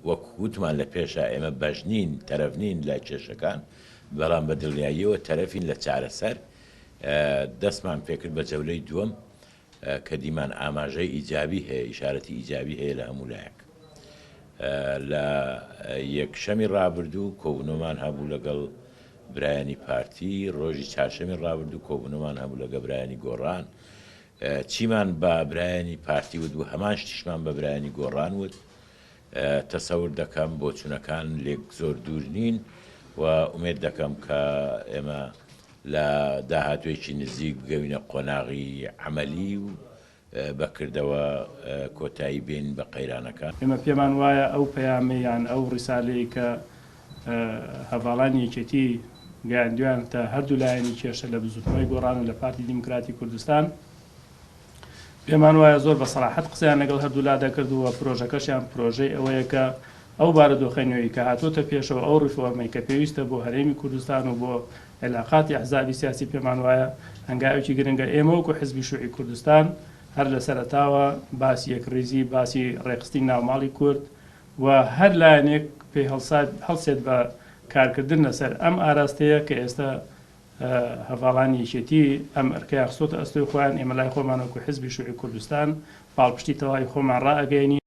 وەکووتمان لە پێشە ئێمە بەژنین تەرەفنین لە کێشەکان بەڵام بە دڵنیاییەوە تەرەفین لە چارەسەر دەستمان پێکرد بە جەولەی دووەم کە دیمان ئاماژەی ئیجابی هەیە ئیشارەتی ئیجابی هەیە لە هەموو لایەک لە یەکشەمی ڕابردوو کۆبوونەوەمان هەبوو لەگەڵ برایانی پارتی ڕۆژی چارشەمی ڕابردوو کۆبوونەوەمان هەبوو لەگە برایانی گۆڕان چیمان بە برایانی پارتی وت و هەمان شتیشمان بە برایانی گۆڕان وت تەسەور دەکەم بۆ چوونەکان لێک زۆر دوور نین و ئومێد دەکەم کە ئێمە لە داهاتوێکی نزیک بگەوینە قۆناغی عەمەلی و بەکردەوە کۆتایی بین بە قەیرانەکان ئێمە پێمان وایە ئەو پەیامەیان ئەو ڕیسالەی کە هەڤاڵانی یەکێتی گەیاندویان تا هەردوو لایەنی کێشە لە بزوتنەوەی گۆڕان و لە پارتی دیموکراتی کوردستان پێمان وایە زۆر بە سەراحەت قسەیان لەگەڵ هەردوو لا دەکردووە پرۆژەکەشیان پرۆژەی ئەوەیە کە ئەو بارەدۆخینەوەی کە هاتوۆتە پێشەوە ئەو ڕیفۆرمەی کە پێویستە بۆ هەرێمی کوردستان و بۆ علاقاتی ئەحزابی سیاسی پێمان وایە هەنگاوێکی گرنگە ئێمە وەکو حیزبی شووعی کوردستان هەر لە سەرەتاوە باسی یەکڕێزی باسی ڕێخستی ناوماڵی کورد و هەر لایەنێک پێی هەڵسێت بە کارکردن لەسەر ئەم ئاراستەیە کە ئێستا هەڤاڵانی یەکێتی ئەم ئەرکەیە خسۆتە ئەستۆی خۆیان ئێمە لای خۆمان وەکو حیزبی شووعی کوردستان پاڵپشتی تەواوی خۆمان ڕائەگەیەنی